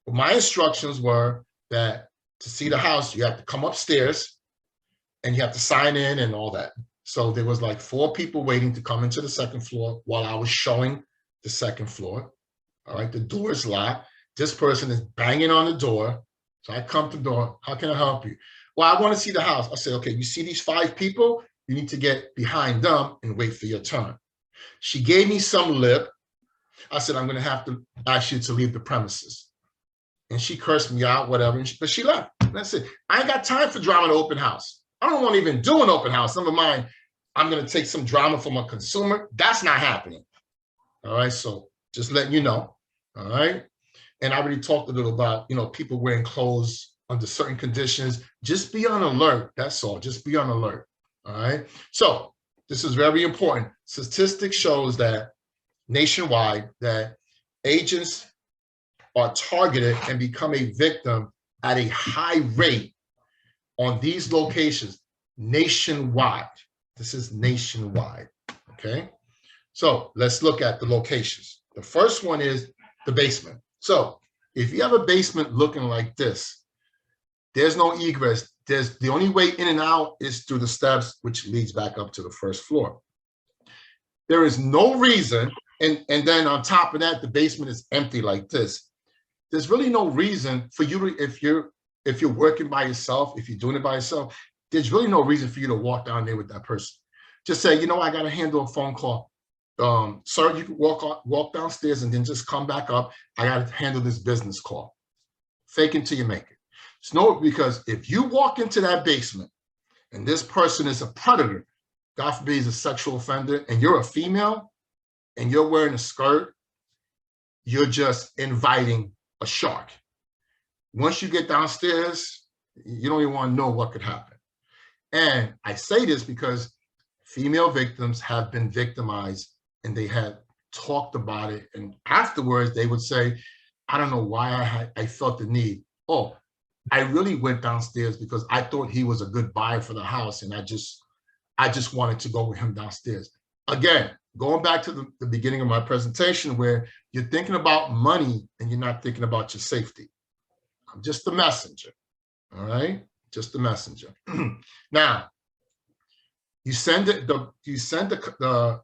But my instructions were that to see the house, you have to come upstairs and you have to sign in and all that. So there was like 4 people waiting to come into the 2nd floor while I was showing the 2nd floor. All right, the door is locked. This person is banging on the door. So I come to the door. How can I help you? well, I want to see the house. I said, okay, you see these 5 people? You need to get behind them and wait for your turn. She gave me some lip. I said, I'm going to have to ask you to leave the premises. And she cursed me out, whatever, but she left. That's it. I ain't got time for drama in an open house. I don't want to even do an open house. Never mind, I'm going to take some drama from a consumer. That's not happening. All right, so just letting you know. All right. And I already talked a little about, people wearing clothes under certain conditions. Just be on alert. That's all. Just be on alert. All right. So this is very important. Statistics shows that nationwide that agents are targeted and become a victim at a high rate on these locations nationwide. This is nationwide. Okay. So let's look at the locations. The first one is the basement. So if you have a basement looking like this, there's no egress. There's the only way in and out is through the steps, which leads back up to the first floor. There is no reason, and then on top of that, the basement is empty like this. There's really no reason for you to, if you're working by yourself, if you're doing it by yourself, there's really no reason for you to walk down there with that person. Just say, I got to handle a phone call. Sir, you can walk downstairs and then just come back up. I got to handle this business call. Fake it till you make it. It's no, because if you walk into that basement and this person is a predator, God forbid he's a sexual offender, and you're a female and you're wearing a skirt, you're just inviting a shark. Once you get downstairs, you don't even want to know what could happen. And I say this because female victims have been victimized and they had talked about it. And afterwards they would say, I don't know why I felt the need. Oh, I really went downstairs because I thought he was a good buyer for the house. And I just wanted to go with him downstairs. Again, going back to the beginning of my presentation where you're thinking about money and you're not thinking about your safety. I'm just the messenger, all right? Just the messenger. Now, you send the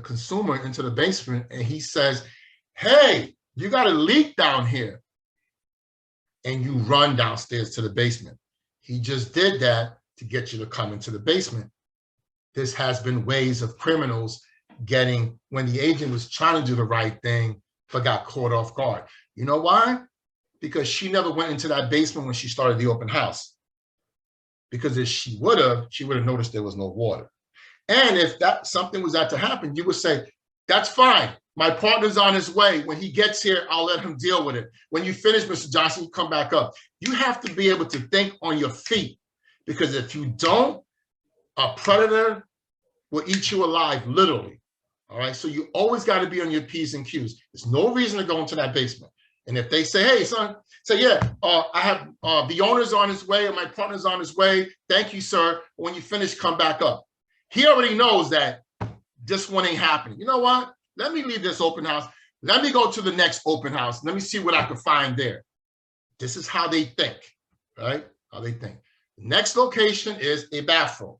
consumer into the basement and he says, hey, you got a leak down here. And you run downstairs to the basement. He just did that to get you to come into the basement. This has been ways of criminals getting, when the agent was trying to do the right thing, but got caught off guard. You know why? Because she never went into that basement when she started the open house. Because if she would have noticed there was no water. And if that something was that to happen, you would say, that's fine. My partner's on his way. When he gets here, I'll let him deal with it. When you finish, Mr. Johnson, you come back up. You have to be able to think on your feet, because if you don't, a predator will eat you alive, literally. All right. So you always got to be on your P's and Q's. There's no reason to go into that basement. And if they say, hey, son, say, yeah, I have the owner's on his way or my partner's on his way. Thank you, sir. When you finish, come back up. He already knows that this one ain't happening. You know what? Let me leave this open house. Let me go to the next open house. Let me see what I can find there. This is how they think, right? How they think. The next location is a bathroom.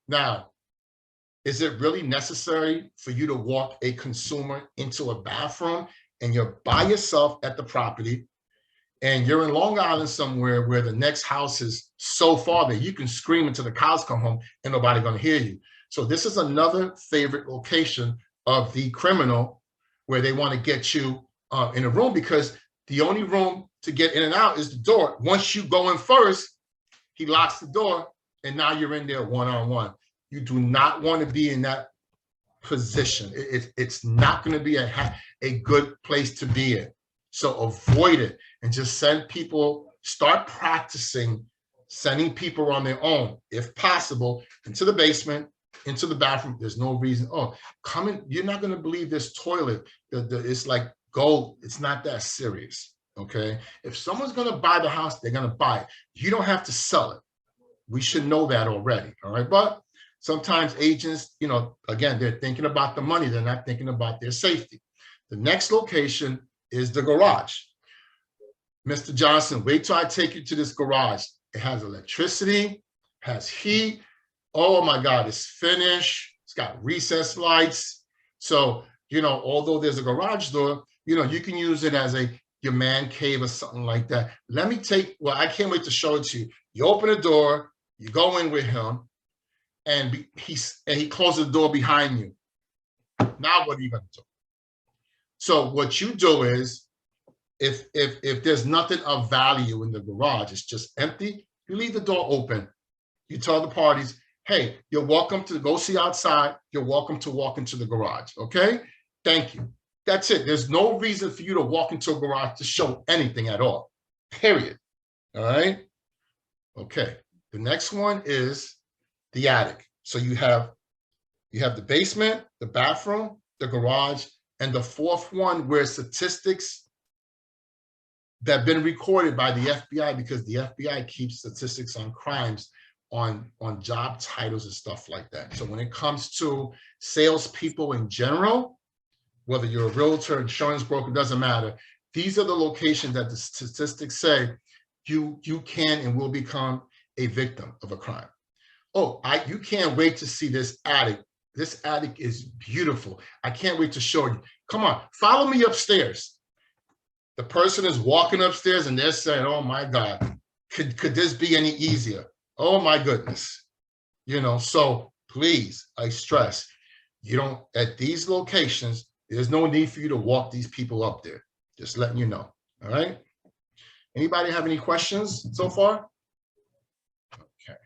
Now, is it really necessary for you to walk a consumer into a bathroom and you're by yourself at the property and you're in Long Island somewhere where the next house is so far that you can scream until the cows come home and nobody's going to hear you? So this is another favorite location of the criminal where they want to get you in a room, because the only room to get in and out is the door. Once you go in first, he locks the door and now you're in there one-on-one. You do not want to be in that position. It's not going to be a good place to be in. So avoid it and just send people, start practicing sending people on their own, if possible, into the basement, into the bathroom. There's no reason. Oh, come in. You're not going to believe this toilet. It's like gold. It's not that serious. Okay. If someone's going to buy the house, they're going to buy it. You don't have to sell it. We should know that already. All right. But sometimes agents, again, they're thinking about the money. They're not thinking about their safety. The next location is the garage. Mr. Johnson, wait till I take you to this garage. It has electricity, has heat. Oh my God, it's finished. It's got recessed lights. So, although there's a garage door, you can use it as a your man cave or something like that. Let me take, well, I can't wait to show it to you. You open the door, you go in with him, and he closes the door behind you. Now what are you going to do? So what you do is, if there's nothing of value in the garage, it's just empty, you leave the door open. You tell the parties, hey, you're welcome to go see outside. You're welcome to walk into the garage, okay? Thank you. That's it. There's no reason for you to walk into a garage to show anything at all, period. All right? Okay. The next one is the attic. So you have the basement, the bathroom, the garage, and the fourth one where statistics that have been recorded by the FBI, because the FBI keeps statistics on crimes, on job titles and stuff like that. So when it comes to salespeople in general, whether you're a realtor, insurance broker, doesn't matter. These are the locations that the statistics say you can and will become a victim of a crime. Oh, you can't wait to see this attic. This attic is beautiful. I can't wait to show you. Come on, follow me upstairs. The person is walking upstairs and they're saying, oh my God, could this be any easier? Oh my goodness. You know, so please, I stress, you don't, at these locations, there's no need for you to walk these people up there. Just letting you know, all right? Anybody have any questions so far? Okay.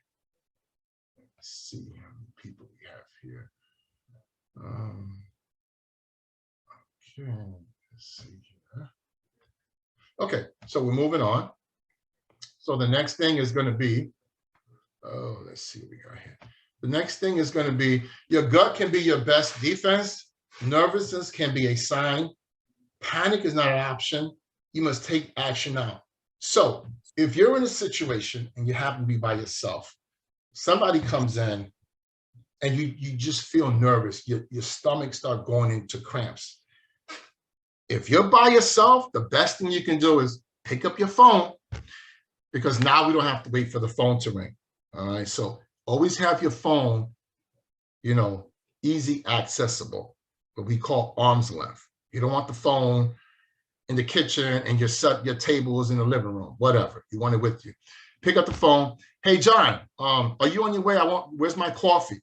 Let's see how many people we have here. Okay, let's see here. Okay, so we're moving on. So the next thing is going to be, let's see what we got here. The next thing is going to be, your gut can be your best defense. Nervousness can be a sign. Panic is not an option. You must take action now. So if you're in a situation and you happen to be by yourself, somebody comes in and you just feel nervous, your stomach starts going into cramps. If you're by yourself, the best thing you can do is pick up your phone, because now we don't have to wait for the phone to ring. All right, so always have your phone, you know, easy accessible, what we call arm's length. You don't want the phone in the kitchen and your table is in the living room, whatever. You want it with you. Pick up the phone. Hey, John, are you on your way? Where's my coffee?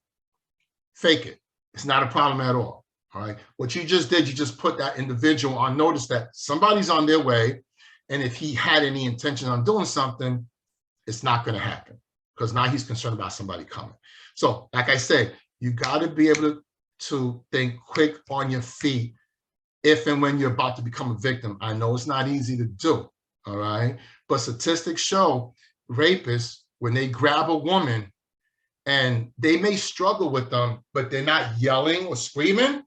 Fake it. It's not a problem at all. All right. What you just did, you just put that individual on notice that somebody's on their way. And if he had any intention on doing something, it's not going to happen, because now he's concerned about somebody coming. So like I said, you got to be able to think quick on your feet if and when you're about to become a victim. I know it's not easy to do, all right? But statistics show rapists, when they grab a woman and they may struggle with them, but they're not yelling or screaming,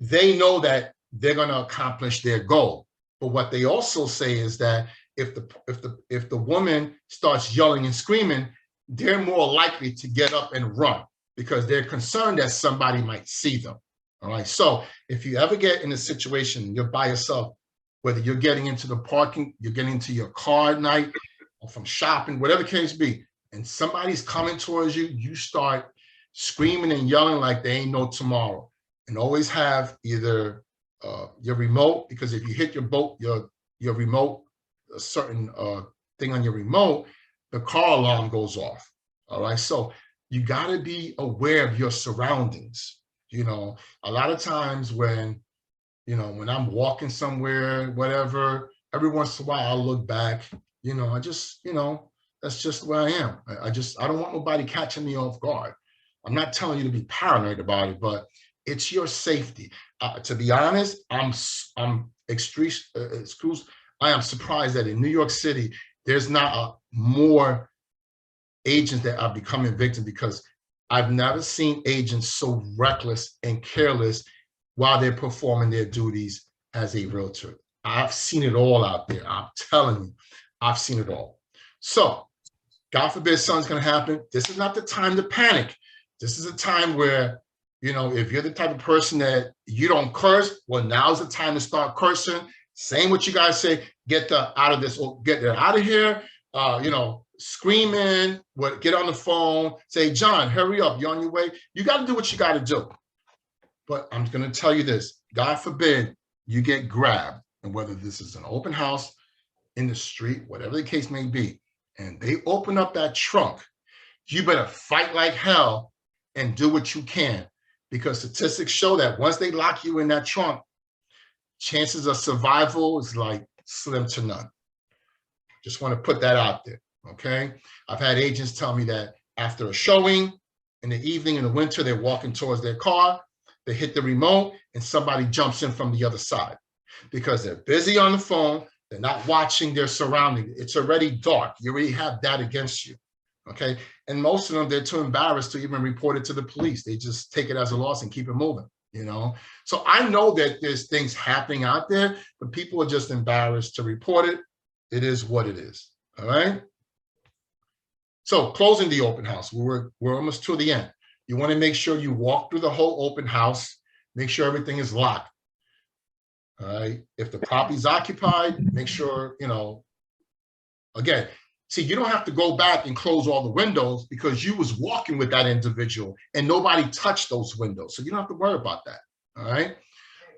they know that they're going to accomplish their goal. But what they also say is that if the woman starts yelling and screaming, they're more likely to get up and run, because they're concerned that somebody might see them. All right. So if you ever get in a situation, you're by yourself, whether you're getting into the parking, you're getting into your car at night, or from shopping, whatever the case be, and somebody's coming towards you, you start screaming and yelling like they ain't no tomorrow. And always have either your remote, because if you hit your remote, a certain thing on your remote, the car alarm goes off. All right. So you got to be aware of your surroundings. You know, a lot of times when I'm walking somewhere, whatever, every once in a while I'll look back, I just, that's just where I am. I don't want nobody catching me off guard. I'm not telling you to be paranoid about it, but it's your safety. To be honest, I am surprised that in New York City, there's not more agents that are becoming victims, because I've never seen agents so reckless and careless while they're performing their duties as a realtor. I've seen it all out there. I'm telling you, I've seen it all. So, God forbid something's going to happen. This is not the time to panic. This is a time where, if you're the type of person that you don't curse, well, now's the time to start cursing, saying what you guys say, get out of this, or get out of here, screaming, get on the phone, say, John, hurry up, you're on your way. You got to do what you got to do. But I'm going to tell you this, God forbid you get grabbed, and whether this is an open house, in the street, whatever the case may be, and they open up that trunk, you better fight like hell and do what you can, because statistics show that once they lock you in that trunk, chances of survival is like slim to none. Just want to put that out there, okay? I've had agents tell me that after a showing in the evening, in the winter, they're walking towards their car, they hit the remote, and somebody jumps in from the other side because they're busy on the phone, they're not watching their surroundings. It's already dark. You already have that against you, okay? And most of them, they're too embarrassed to even report it to the police. They just take it as a loss and keep it moving, you know? So I know that there's things happening out there, but people are just embarrassed to report it. It is what it is, all right? So closing the open house, we're almost to the end. You want to make sure you walk through the whole open house, make sure everything is locked. All right. If the property's occupied, make sure, you know, again, see, you don't have to go back and close all the windows because you was walking with that individual and nobody touched those windows. So you don't have to worry about that. All right.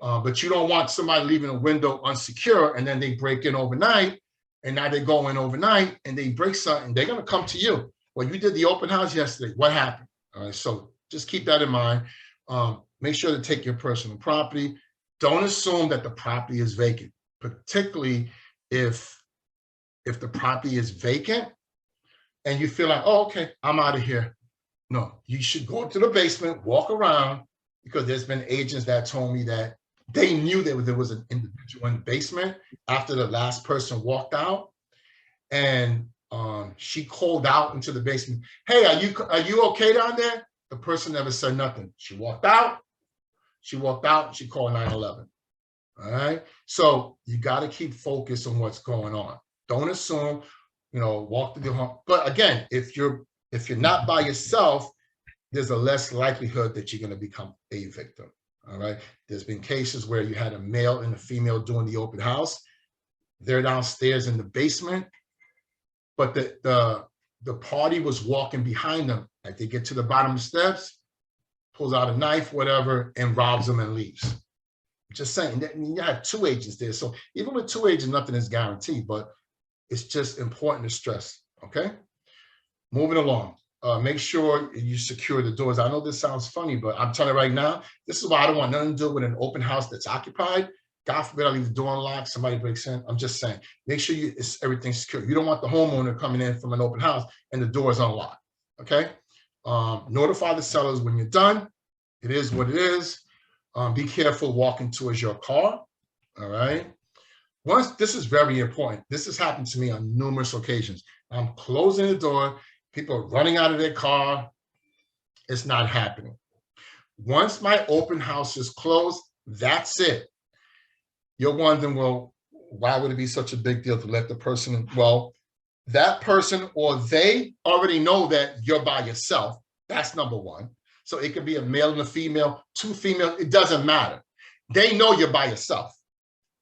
But you don't want somebody leaving a window unsecure and then they break in overnight, and now they go in overnight and they break something. They're going to come to you. Well, you did the open house yesterday. What happened? All right. So just keep that in mind. Make sure to take your personal property. Don't assume that the property is vacant, particularly if the property is vacant and you feel like, oh, okay, I'm out of here. No, you should go up to the basement, walk around, because there's been agents that told me that they knew there was an individual in the basement after the last person walked out, and she called out into the basement, hey, are you okay down there? The person never said nothing. She walked out, and she called 911. All right. So you got to keep focused on what's going on. Don't assume, you know, walk through the home. But again, if you're not by yourself, there's a less likelihood that you're going to become a victim. All right. There's been cases where you had a male and a female doing the open house. They're downstairs in the basement, but the party was walking behind them. Like they get to the bottom of the steps, pulls out a knife, whatever, and robs them and leaves. Just saying, you have two agents there. So even with two agents, nothing is guaranteed, but it's just important to stress, okay? Moving along, make sure you secure the doors. I know this sounds funny, but I'm telling you right now, this is why I don't want nothing to do with an open house that's occupied. God forbid I leave the door unlocked, somebody breaks in. I'm just saying, make sure everything's secure. You don't want the homeowner coming in from an open house and the door is unlocked, okay? Notify the sellers when you're done. It is what it is. Be careful walking towards your car, all right? This is very important. This has happened to me on numerous occasions. I'm closing the door, people are running out of their car. It's not happening. Once my open house is closed, that's it. You're wondering, well, why would it be such a big deal to let the person in? Well, that person or they already know that you're by yourself. That's number one. So it could be a male and a female, two females, it doesn't matter. They know you're by yourself.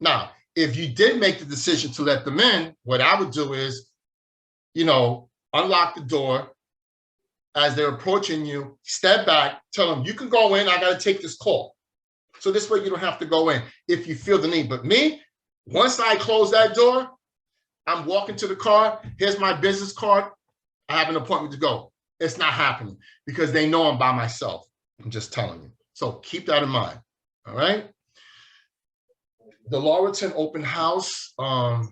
Now, if you did make the decision to let them in, what I would do is, you know, unlock the door. As they're approaching you, step back, tell them, you can go in, I got to take this call. So this way you don't have to go in if you feel the need. But me, once I close that door, I'm walking to the car, here's my business card, I have an appointment to go. It's not happening because they know I'm by myself. I'm just telling you. So keep that in mind, all right? The Laurelton open house.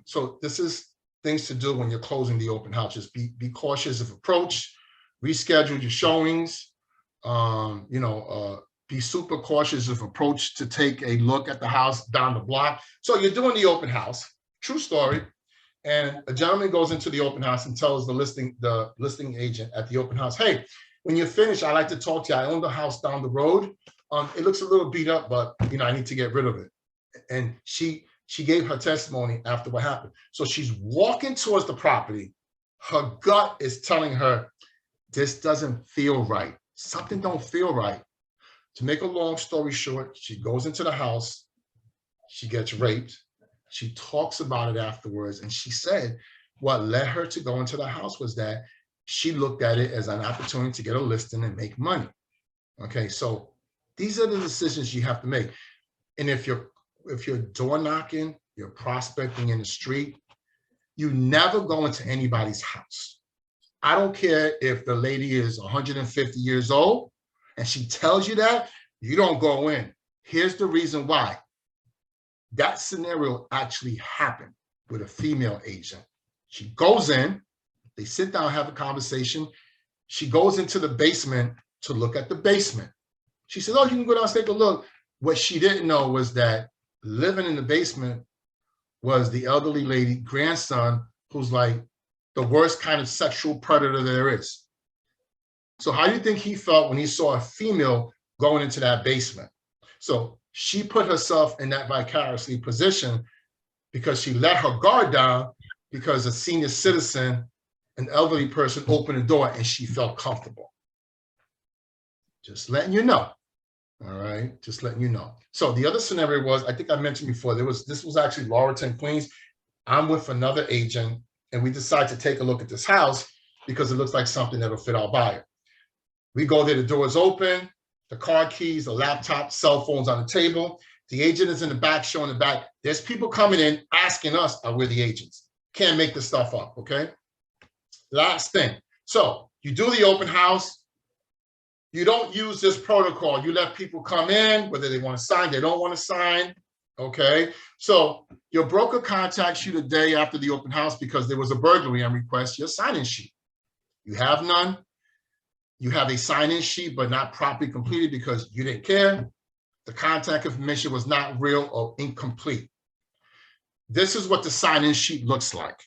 So this is things to do when you're closing the open house. Just be cautious of approach, reschedule your showings, you know, be super cautious of approach to take a look at the house down the block. So you're doing the open house, true story. And a gentleman goes into the open house and tells the listing agent at the open house, hey, when you're finished, I'd like to talk to you. I own the house down the road. It looks a little beat up, but you know, I need to get rid of it. And she gave her testimony after what happened. So she's walking towards the property. Her gut is telling her, this doesn't feel right. Something don't feel right. To make a long story short, she goes into the house. She gets raped. She talks about it afterwards. And she said what led her to go into the house was that she looked at it as an opportunity to get a listing and make money. Okay, so these are the decisions you have to make. And if you're door knocking, you're prospecting in the street, you never go into anybody's house. I don't care if the lady is 150 years old and she tells you that, you don't go in. Here's the reason why. That scenario actually happened with a female agent. She goes in, they sit down, have a conversation. She goes into the basement to look at the basement. She said, oh, you can go downstairs, take a look. What she didn't know was that living in the basement was the elderly lady grandson, who's like the worst kind of sexual predator there is. So how do you think he felt when he saw a female going into that basement? So she put herself in that vicariously position because she let her guard down because a senior citizen, an elderly person, opened the door and she felt comfortable. Just letting you know. All right, just letting you know. So the other scenario was, I think I mentioned before, this was actually Laurelton, Queens. I'm with another agent and we decide to take a look at this house because it looks like something that'll fit our buyer. We go there, the door is open, the car keys, the laptop, cell phones on the table. The agent is in the back, showing the back. There's people coming in asking us, are we the agents? Can't make this stuff up, okay? Last thing. So you do the open house. You don't use this protocol. You let people come in, whether they want to sign, they don't want to sign, okay? So your broker contacts you the day after the open house because there was a burglary and requests your sign-in sheet. You have none. You have a sign-in sheet, but not properly completed because you didn't care. The contact information was not real or incomplete. This is what the sign-in sheet looks like.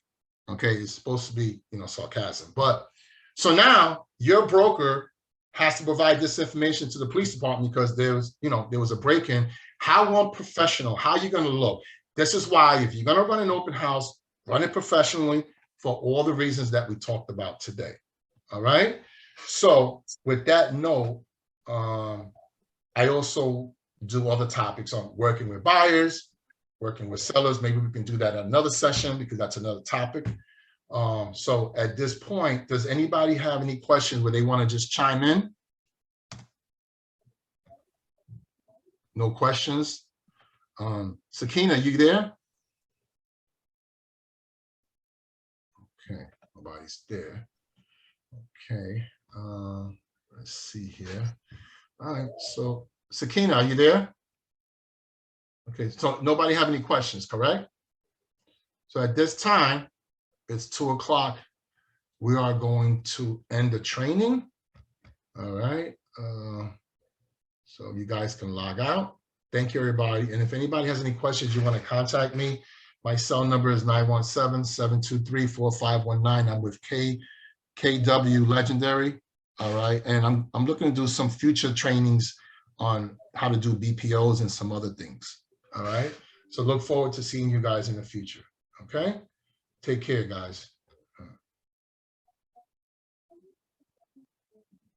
Okay, it's supposed to be, sarcasm. But so now your broker has to provide this information to the police department because there was a break-in. How unprofessional, how are you going to look? This is why if you're going to run an open house, run it professionally for all the reasons that we talked about today. All right. So with that note, I also do other topics on working with buyers, working with sellers. Maybe we can do that in another session because that's another topic. So at this point, does anybody have any questions where they want to just chime in? No questions? Sakina, you there? Okay, nobody's there. Okay, let's see here. All right, so Sakina, are you there? Okay, so nobody have any questions, correct? So at this time, it's 2 o'clock. We are going to end the training. All right. So you guys can log out. Thank you, everybody. And if anybody has any questions, you want to contact me. My cell number is 917-723-4519. I'm with KW Legendary. All right. And I'm looking to do some future trainings on how to do BPOs and some other things. All right. So look forward to seeing you guys in the future. Okay. Take care, guys.